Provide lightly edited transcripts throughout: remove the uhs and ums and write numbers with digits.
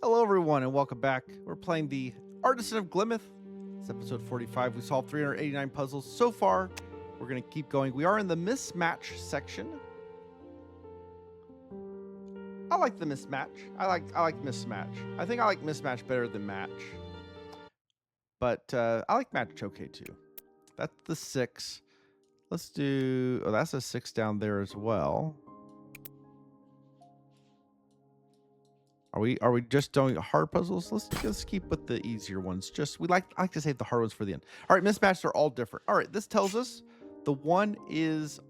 Hello, everyone, and welcome back. We're playing the Artisan of Glimmith. It's episode 45. We solved 389 puzzles so far. We're going to keep going. We are in the mismatch section. I like the mismatch. I like mismatch. I think I like mismatch better than match. But I like match okay too. That's the 6. Let's do... Oh, that's a 6 down there as well. Are we just doing hard puzzles? Let's just keep with the easier ones. I like to save the hard ones for the end. All right, mismatched are all different. All right, this tells us the 1 is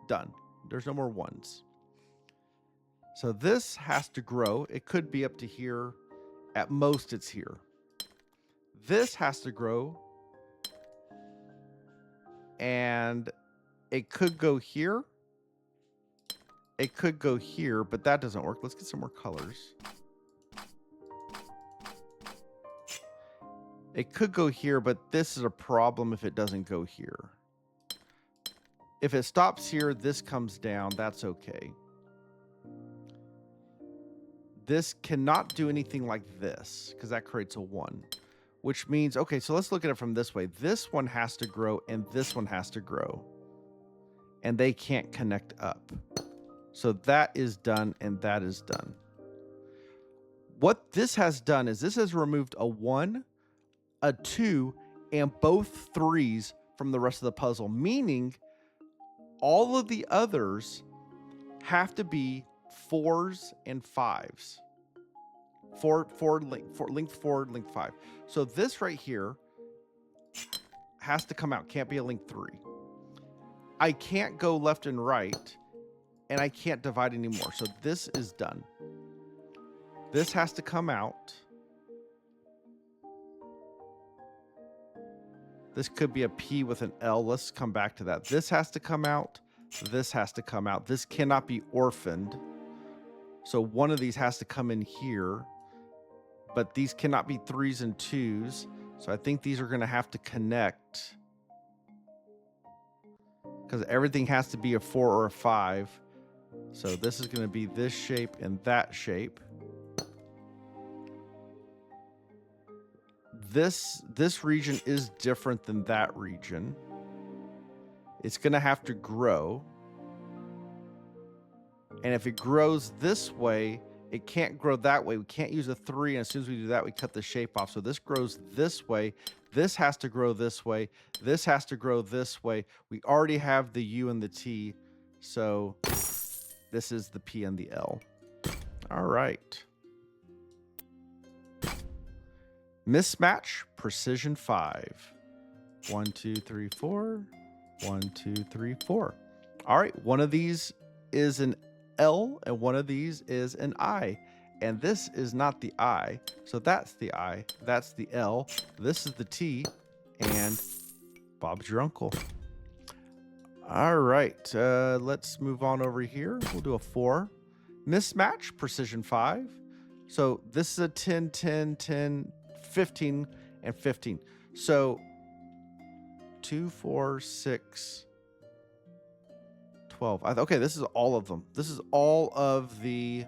done. There's no more 1s. So this has to grow. It could be up to here. At most, it's here. This has to grow. And it could go here. It could go here, but that doesn't work. Let's get some more colors. It could go here, but this is a problem if it doesn't go here. If it stops here, this comes down. That's okay. This cannot do anything like this because that creates a 1, which means, okay, so let's look at it from this way. This one has to grow and this one has to grow, and they can't connect up. So that is done and that is done. What this has done is this has removed a 1, a 2, and both 3s from the rest of the puzzle, meaning all of the others have to be 4s and 5s. Length 4, length 5. So this right here has to come out. Can't be a length 3. I can't go left and right, and I can't divide anymore. So this is done. This has to come out. This could be a P with an L. Let's come back to that. This has to come out. This has to come out. This cannot be orphaned. So one of these has to come in here. But these cannot be 3s and 2s. So I think these are going to have to connect. Because everything has to be a 4 or a 5. So this is going to be this shape and that shape. This region is different than that region. It's going to have to grow. And if it grows this way, it can't grow that way. We can't use a 3, and as soon as we do that, we cut the shape off. So this grows this way. This has to grow this way. This has to grow this way. We already have the U and the T, so this is the P and the L. All right. Mismatch, precision 5. 1, 2, 3, 4. 1, 2, 3, 4. All right, one of these is an L and one of these is an I. And this is not the I. So that's the I. That's the L. This is the T. And Bob's your uncle. All right, let's move on over here. We'll do a 4. Mismatch, precision 5. So this is a 10, 10, 10, 15, and 15. So 2, 4, 6, 12. Okay, this is all of them. This is all of the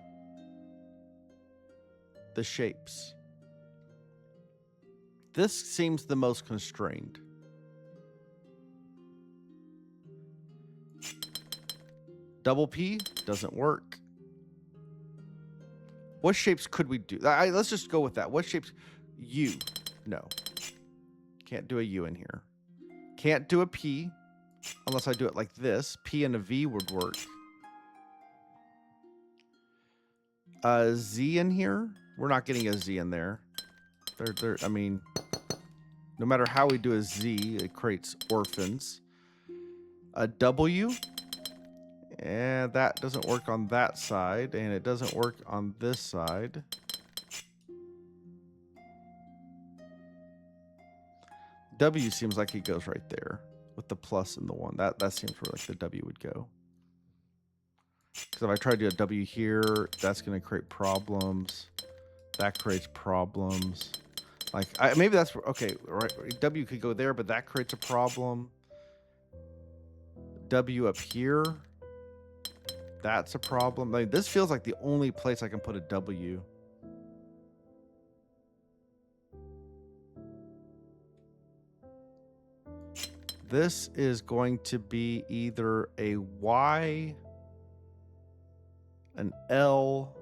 shapes. This seems the most constrained. Double P doesn't work. What shapes could we do? Let's just go with that. What shapes? U. No. Can't do a U in here. Can't do a P unless I do it like this. P and a V would work. A Z in here? We're not getting a Z in there. I mean, no matter how we do a Z, it creates orphans. A W? And that doesn't work on that side, and it doesn't work on this side. W seems like it goes right there with the plus and the 1. That seems where like the W would go. Because if I try to do a W here, that's going to create problems. That creates problems. Like maybe that's okay. Right, W could go there, but that creates a problem. W up here. That's a problem. Like this feels like the only place I can put a W. This is going to be either a Y, an L,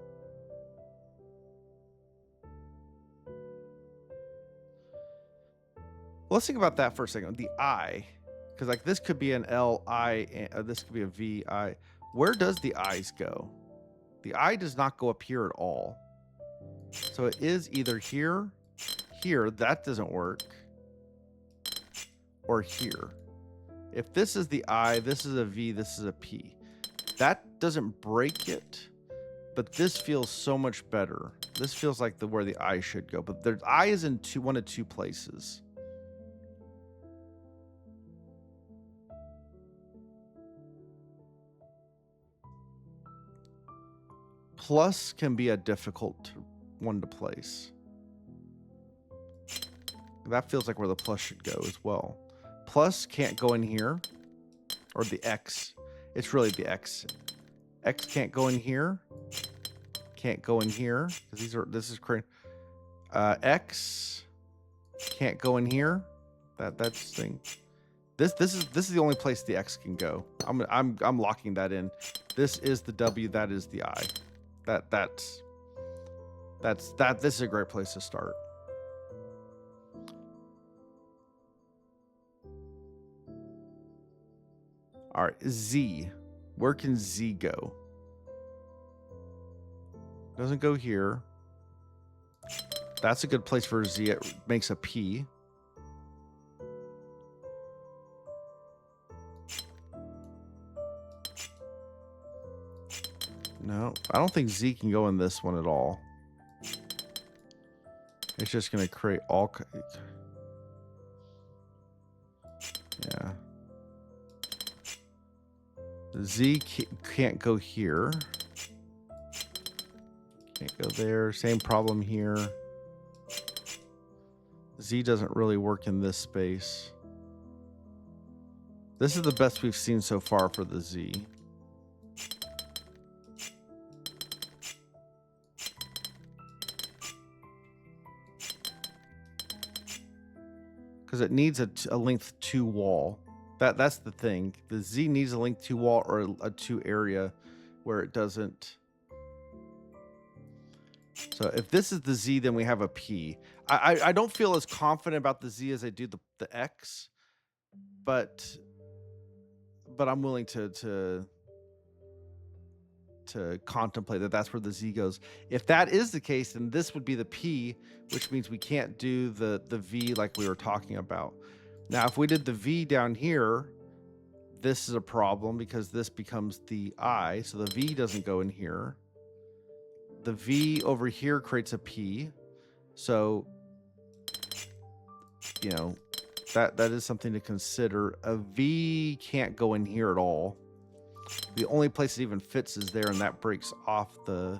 let's think about that for a second. The I, because like this could be an L, I, this could be a V, I. Where does the I's go? The I does not go up here at all. So it is either here, here, that doesn't work, or here. If this is the I, this is a V, this is a P. That doesn't break it, but this feels so much better. This feels like where the I should go, but the I is in one of two places. Plus can be a difficult one to place. That feels like where the plus should go as well. Plus can't go in here, or the X. It's really the X. X can't go in here. Can't go in here because this is crazy. X can't go in here. That's thing. This is the only place the X can go. I'm locking that in. This is the W. That is the I. This is a great place to start. All right, Z. Where can Z go? Doesn't go here. That's a good place for Z. It makes a P. No, I don't think Z can go in this one at all. It's just going to create all... Yeah. Z can't go here. Can't go there. Same problem here. Z doesn't really work in this space. This is the best we've seen so far for the Z. Because it needs a length 2 wall. That's the thing. The Z needs a length 2 wall or a 2 area where it doesn't. So if this is the Z, then we have a P. I don't feel as confident about the Z as I do the X, but I'm willing to contemplate that that's where the Z goes. If that is the case, then this would be the P, which means we can't do the V like we were talking about. Now, if we did the V down here, this is a problem because this becomes the I, so the V doesn't go in here. The V over here creates a P, so you know that is something to consider. A V can't go in here at all. The only place it even fits is there, and that breaks off the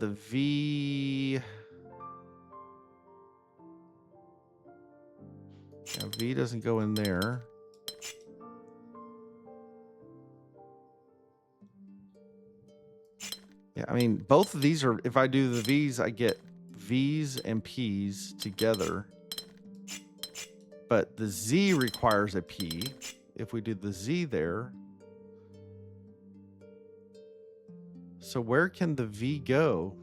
V. Yeah, V doesn't go in there. Yeah, I mean, both of these are, if I do the V's, I get V's and P's together. But the Z requires a P. If we do the Z there. So where can the V go?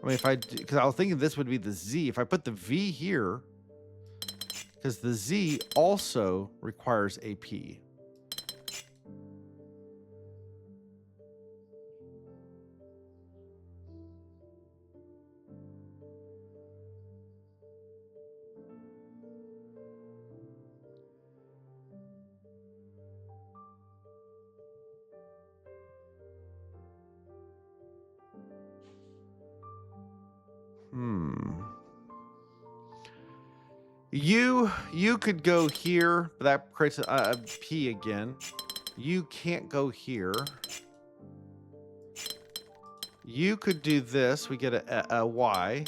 I mean, because I was thinking this would be the Z. If I put the V here, because the Z also requires a P. You could go here, but that creates a P again. You can't go here. You could do this. We get a Y.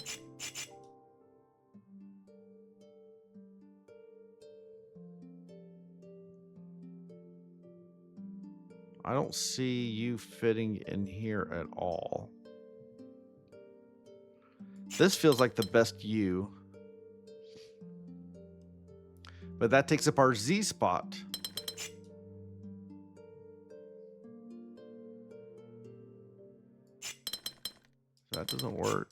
I don't see you fitting in here at all. This feels like the best U. But that takes up our Z spot. So that doesn't work.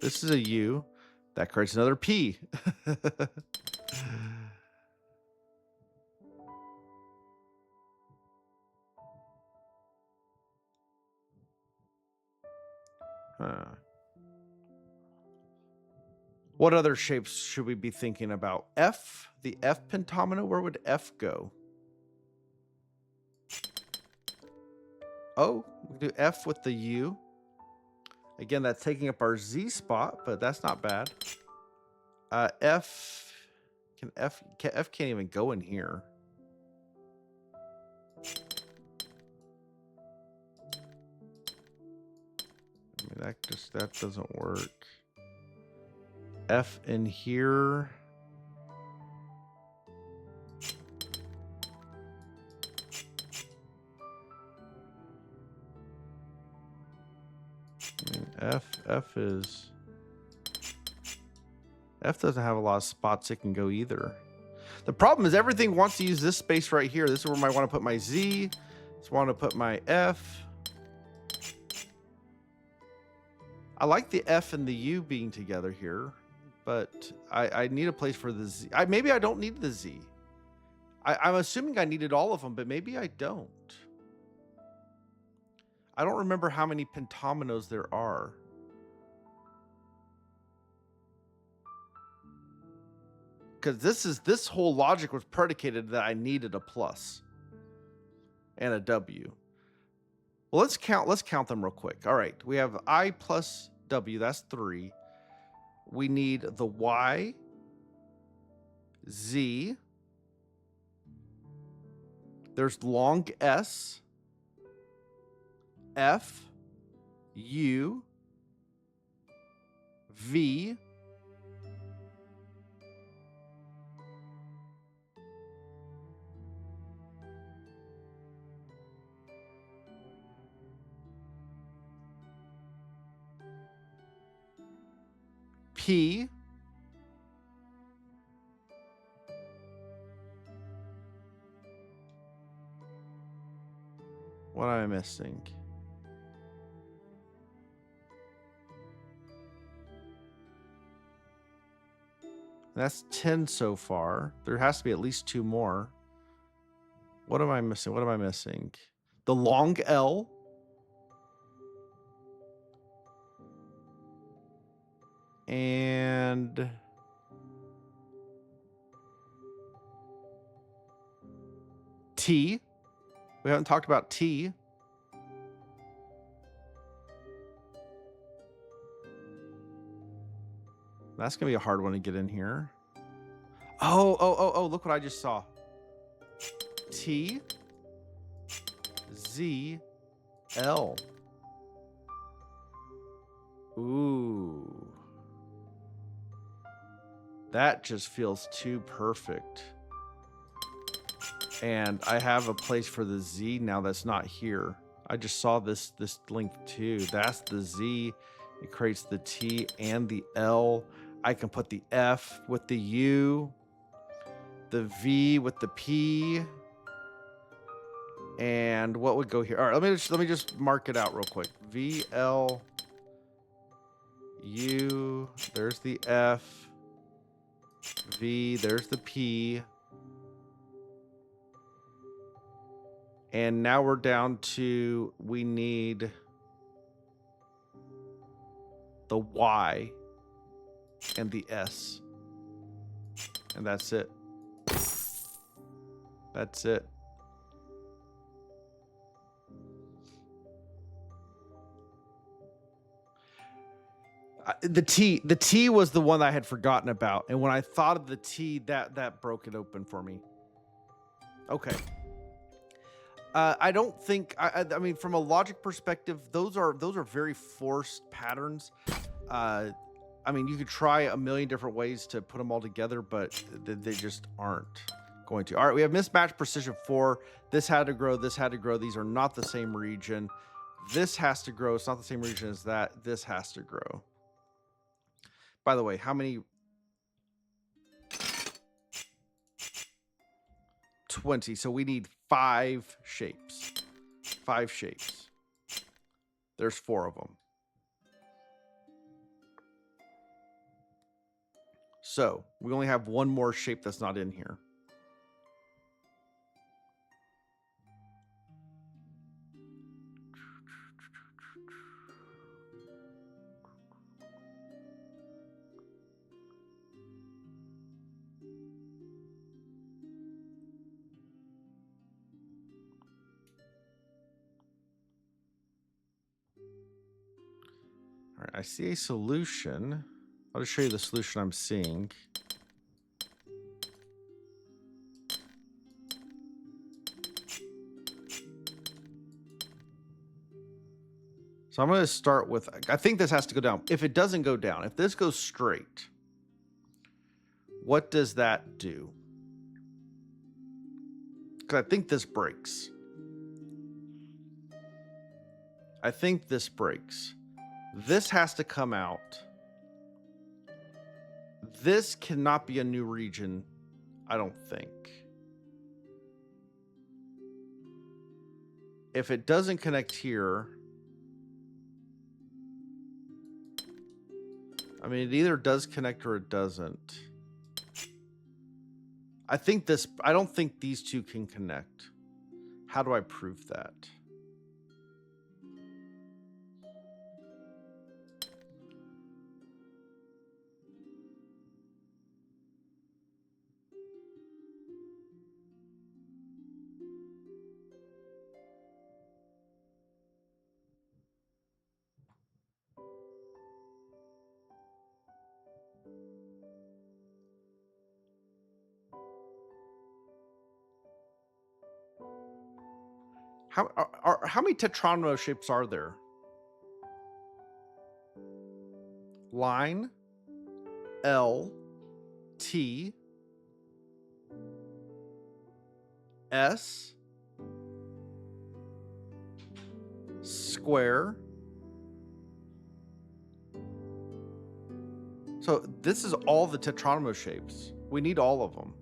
This is a U. That creates another P. Huh. What other shapes should we be thinking about? F, the F pentamino, where would F go? Oh, we do F with the U. Again, that's taking up our Z spot, but that's not bad. F can't even go in here. I mean, that doesn't work. F in here. I mean, F doesn't have a lot of spots it can go either. The problem is everything wants to use this space right here. This is where I want to put my Z. This is where I want to put my F. I like the F and the U being together here, but I need a place for the Z. Maybe I don't need the Z. I'm assuming I needed all of them, but maybe I don't. I don't remember how many pentaminos there are. Because this whole logic was predicated that I needed a plus and a W. Well, let's count them real quick. All right, we have I plus W, that's 3. We need the Y, Z. There's long S, F, U, V, P, what am I missing? That's 10 so far. There has to be at least 2 more. What am I missing? What am I missing? The long L. And T. We haven't talked about T. That's going to be a hard one to get in here. Oh, look what I just saw. T, Z, L. Ooh. That just feels too perfect. And I have a place for the Z now that's not here. I just saw this link too. That's the Z. It creates the T and the L. I can put the F with the U, the V with the P, and what would go here? All right, let me just mark it out real quick. V, L, U. There's the F. V. There's the P. And now we're down to, we need the Y and the S. And that's it. That's it. The T was the one I had forgotten about. And when I thought of the T, that broke it open for me. Okay. I don't think, I mean, from a logic perspective, those are very forced patterns. I mean, you could try a million different ways to put them all together, but they just aren't going to. All right, we have mismatch precision 4. This had to grow. This had to grow. These are not the same region. This has to grow. It's not the same region as that. This has to grow. By the way, how many? 20. So we need 5 shapes. 5 shapes. There's 4 of them. So we only have one more shape that's not in here. All right, I see a solution. I'll just show you the solution I'm seeing. So I'm going to start with, I think this has to go down. If it doesn't go down, if this goes straight, what does that do? Because I think this breaks. I think this breaks. This has to come out. This cannot be a new region, I don't think. If it doesn't connect here, I mean, it either does connect or it doesn't. I don't think these two can connect. How do I prove that? How many tetromino shapes are there? Line, L, T, S, square. So this is all the tetromino shapes. We need all of them.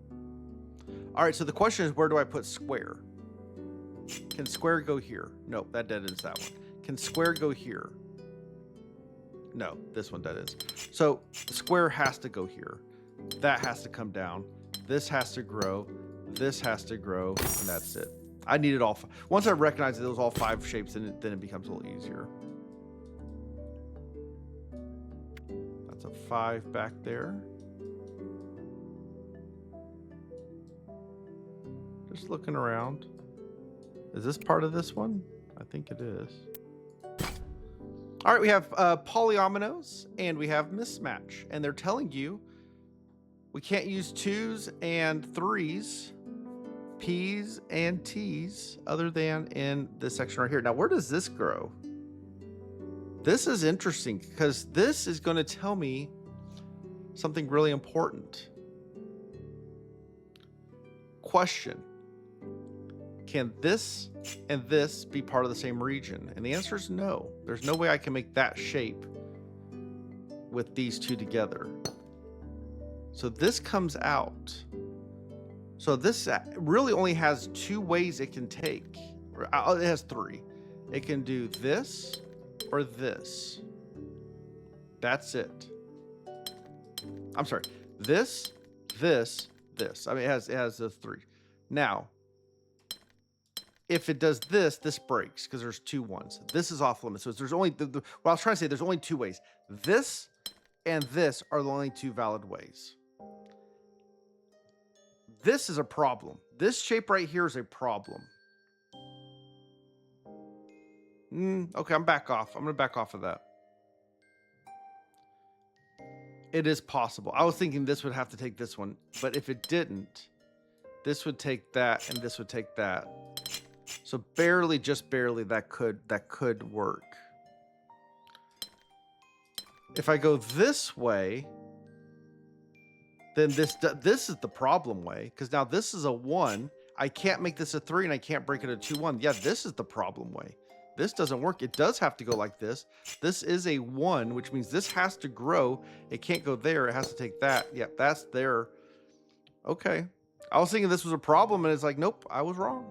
All right, so the question is, where do I put square? Can square go here? Nope, that dead ends that one. Can square go here? No, this one dead ends. So square has to go here. That has to come down. This has to grow. This has to grow, and that's it. I need it all. Once I recognize that those all 5 shapes, then it becomes a little easier. That's a 5 back there. Just looking around. Is this part of this one? I think it is. All right, we have polyominoes and we have mismatch, and they're telling you we can't use 2s and 3s, P's and T's, other than in this section right here. Now, where does this grow? This is interesting because this is going to tell me something really important. Question. Can this and this be part of the same region? And the answer is no. There's no way I can make that shape with these two together. So this comes out. So this really only has 2 ways it can take. It has 3. It can do this or this. That's it. I'm sorry. This, this, this. I mean, it has the 3. Now, if it does this, this breaks because there's 2 ones. This is off limits. So there's only, what I was trying to say, there's only 2 ways. This and this are the only 2 valid ways. This is a problem. This shape right here is a problem. Okay, I'm back off. I'm going to back off of that. It is possible. I was thinking this would have to take this one, but if it didn't, this would take that and this would take that. So barely, just barely, that could work. If I go this way, then this is the problem way, because now this is a 1. I can't make this a 3 and I can't break it a 2-1. Yeah, this is the problem way. This doesn't work. It does have to go like this. This is a 1, which means this has to grow. It can't go there. It has to take that. Yep, that's there. Okay. I was thinking this was a problem, and it's like, nope, I was wrong.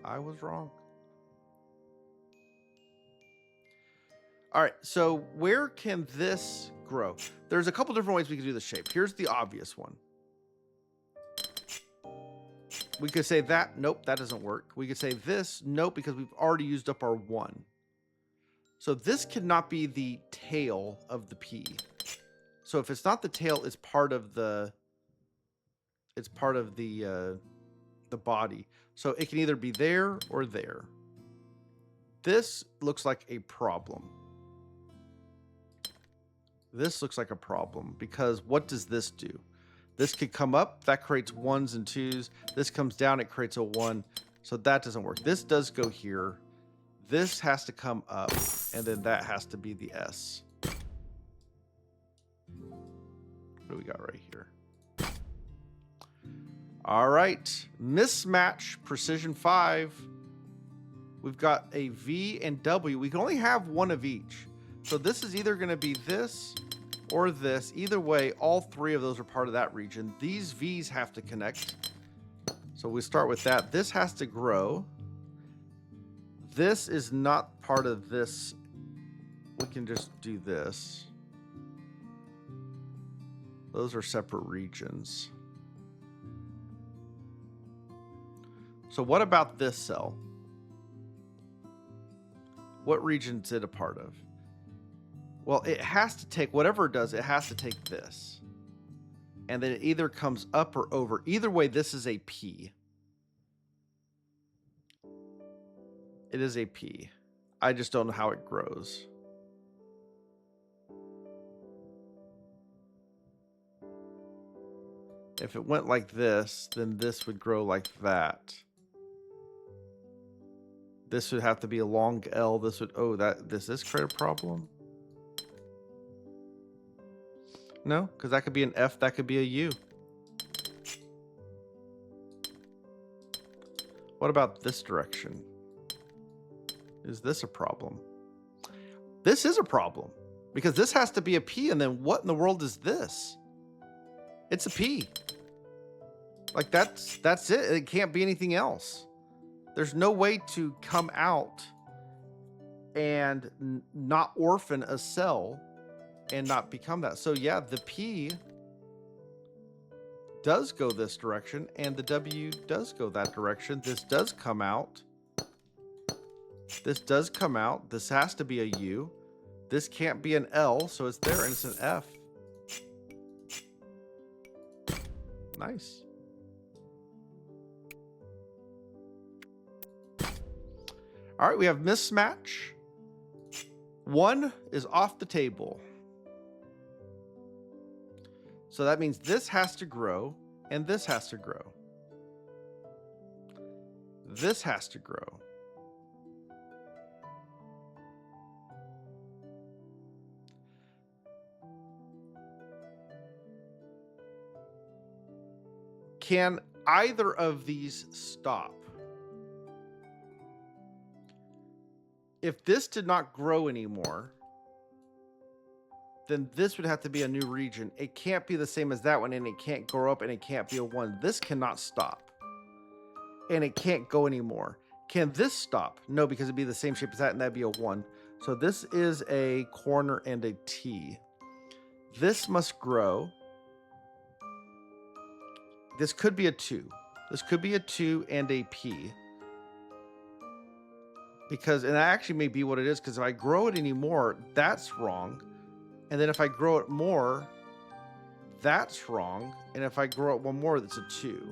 I was wrong. All right, so where can this grow? There's a couple different ways we can do the shape. Here's the obvious one. We could say that, nope, that doesn't work. We could say this, nope, because we've already used up our 1. So this cannot be the tail of the P. So if it's not the tail, it's part of the body. So it can either be there or there. This looks like a problem. This looks like a problem because what does this do? This could come up, that creates 1s and 2s. This comes down, it creates a 1. So that doesn't work. This does go here. This has to come up, and then that has to be the S. What do we got right here? All right, mismatch, precision 5. We've got a V and W. We can only have one of each. So this is either going to be this or this. Either way, all 3 of those are part of that region. These V's have to connect. So we start with that. This has to grow. This is not part of this. We can just do this. Those are separate regions. So what about this cell? What region is it a part of? Well, it has to take, whatever it does, it has to take this. And then it either comes up or over. Either way, this is a P. It is a P. I just don't know how it grows. If it went like this, then this would grow like that. This would have to be a long L. This would, oh, does this create a problem? No, because that could be an F, that could be a U. What about this direction? Is this a problem? This is a problem because this has to be a P, and then what in the world is this? It's a P. Like that's it. It can't be anything else. There's no way to come out and not orphan a cell and not become that. So yeah, the P does go this direction and the W does go that direction. This does come out. This does come out. This has to be a U. This can't be an L, so it's there and it's an F. Nice. All right, we have mismatch. 1 is off the table. So that means this has to grow and this has to grow. This has to grow. Can either of these stop? If this did not grow anymore, then this would have to be a new region. It can't be the same as that one, and it can't grow up, and it can't be a 1. This cannot stop. And it can't go anymore. Can this stop? No, because it'd be the same shape as that, and that'd be a 1. So this is a corner and a T. This must grow. This could be a 2. This could be a 2 and a P. Because, and that actually may be what it is, because if I grow it anymore, that's wrong. And then if I grow it more, that's wrong. And if I grow it one more, that's a 2.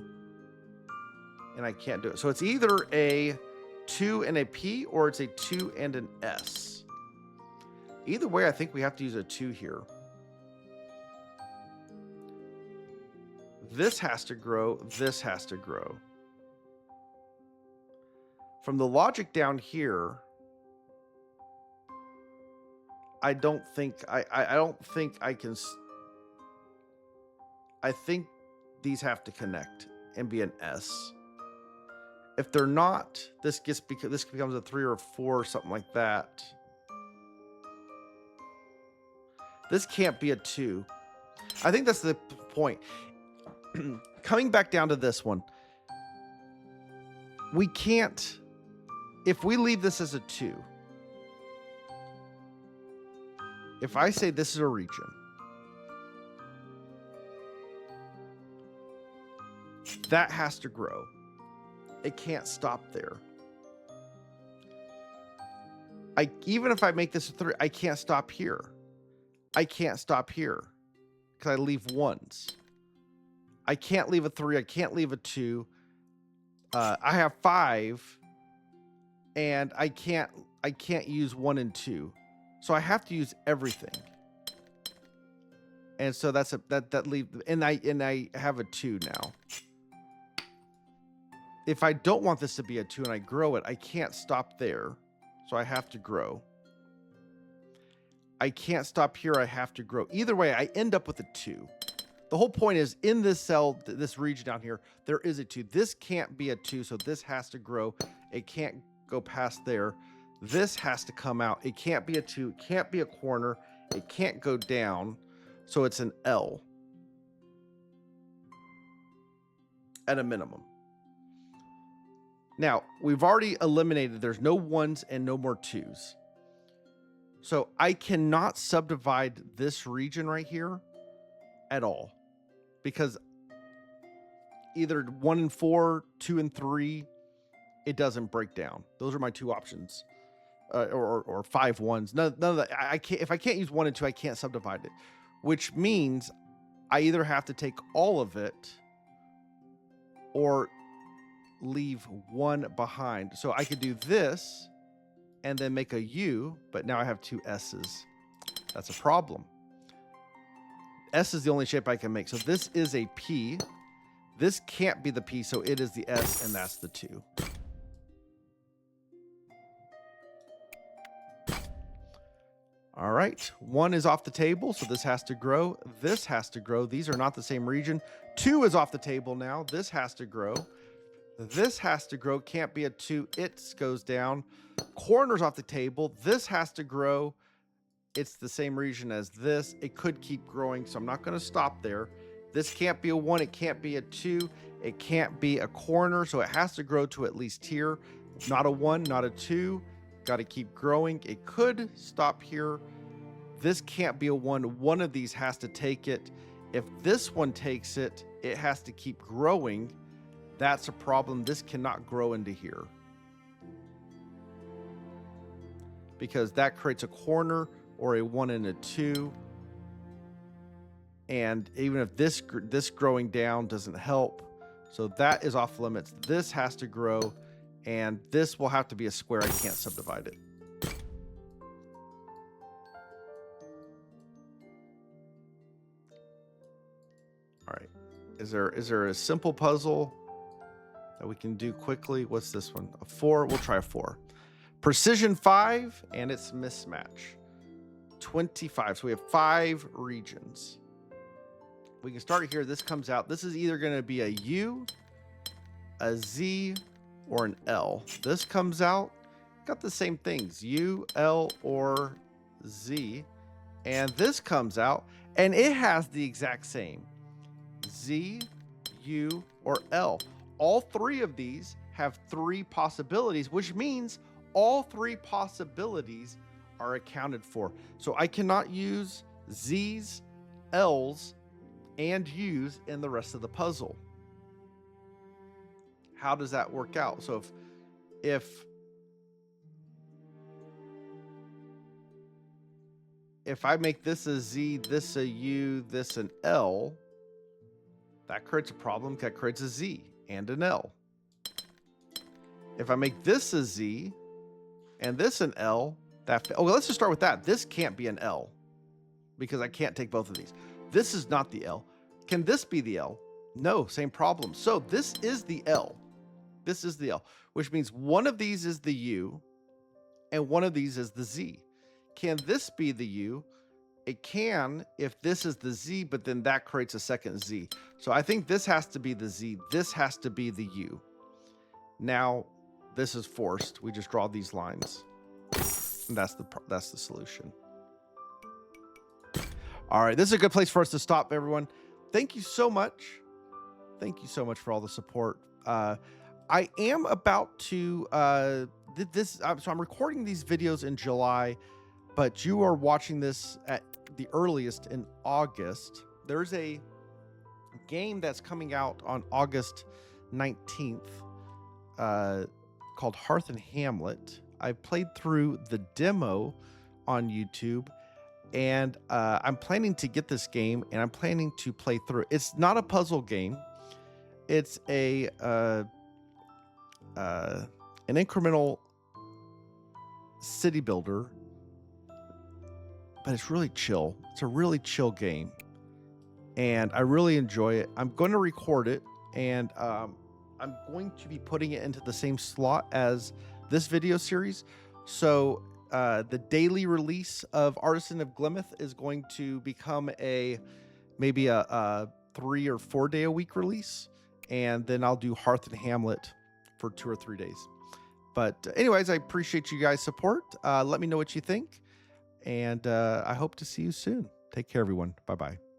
And I can't do it. So it's either a 2 and a P, or it's a 2 and an S. Either way, I think we have to use a 2 here. This has to grow. This has to grow. From the logic down here, I don't think I can. I think these have to connect and be an S. If they're not, this becomes a 3 or a 4 or something like that. This can't be a 2. I think that's the point. Coming back down to this one, we can't, if we leave this as a 2, if I say this is a region, that has to grow. It can't stop there. Even if I make this a 3, I can't stop here. I can't stop here because I leave 1s. I can't leave a 3. I can't leave a 2. I have 5, and I can't use 1 and 2, so I have to use everything. And so that's that leave, and I have a 2 now. If I don't want this to be a 2 and I grow it, I can't stop there, so I have to grow. I can't stop here. I have to grow. Either way, I end up with a 2. The whole point is in this cell, this region down here, there is a 2. This can't be a 2, so this has to grow. It can't go past there. This has to come out. It can't be a 2. It can't be a corner. It can't go down. So it's an L at a minimum. Now, we've already eliminated, there's no 1s and no more 2s. So I cannot subdivide this region right here at all, because either 1 and 4, 2 and 3, it doesn't break down. Those are my 2 options, or 5 1s. None of that. I can't. If I can't use 1 and 2, I can't subdivide it, which means I either have to take all of it or leave 1 behind. So I could do this and then make a U, but now I have 2 S's. That's a problem. S is the only shape I can make. So this is a P. This can't be the P, so it is the S, and that's the 2. All right, 1 is off the table, so this has to grow. This has to grow. These are not the same region. 2 is off the table now. This has to grow. This has to grow. Can't be a 2. It goes down. Corner's off the table. This has to grow. It's the same region as this. It could keep growing, so I'm not going to stop there. This can't be a 1. It can't be a 2. It can't be a corner, so it has to grow to at least here. Not a 1, not a 2. Got to keep growing. It could stop here. This can't be a 1. One of these has to take it. If this one takes it, it has to keep growing. That's a problem. This cannot grow into here, because that creates a corner or a 1 and a 2. And even if this growing down doesn't help, so that is off limits. This has to grow, and this will have to be a square. I can't subdivide it. All right. Is there a simple puzzle that we can do quickly? What's this one? A 4. We'll try a 4. Precision 5, and it's mismatch 25. So we have 5 regions. We can start here. This comes out. This is either going to be a U, a Z, or an L. This comes out. Got the same things, U, L, or Z. And this comes out, and it has the exact same Z, U, or L. All 3 of these have 3 possibilities, which means all 3 possibilities are accounted for. So I cannot use Z's, L's, and U's in the rest of the puzzle. How does that work out? So if I make this a Z, this a U, this an L, that creates a problem. That creates a Z and an L. If I make this a Z and this an L, let's just start with that. This can't be an L because I can't take both of these. This is not the L. Can this be the L? No, same problem. So this is the L. This is the L, which means one of these is the U and one of these is the Z. Can this be the U? It can if this is the Z, but then that creates a second Z. So I think this has to be the Z. This has to be the U. Now this is forced. We just draw these lines. And that's the solution. All right, this is a good place for us to stop, everyone. Thank you so much. Thank you so much for all the support. I am about to so I'm recording these videos in July, but you are watching this at the earliest in August. There's a game that's coming out on August 19th called Hearth and Hamlet. I played through the demo on YouTube, and I'm planning to get this game, and I'm planning to play through it. It's not a puzzle game. It's an incremental city builder, but it's really chill. It's a really chill game, and I really enjoy it. I'm going to record it, and I'm going to be putting it into the same slot as this video series. So the daily release of Artisan of Glimmith is going to become maybe a 3 or 4 day a week release, and then I'll do Hearth and Hamlet for 2 or 3 days. But anyways, I appreciate you guys' support. Let me know what you think, and I hope to see you soon. Take care, everyone. Bye-bye.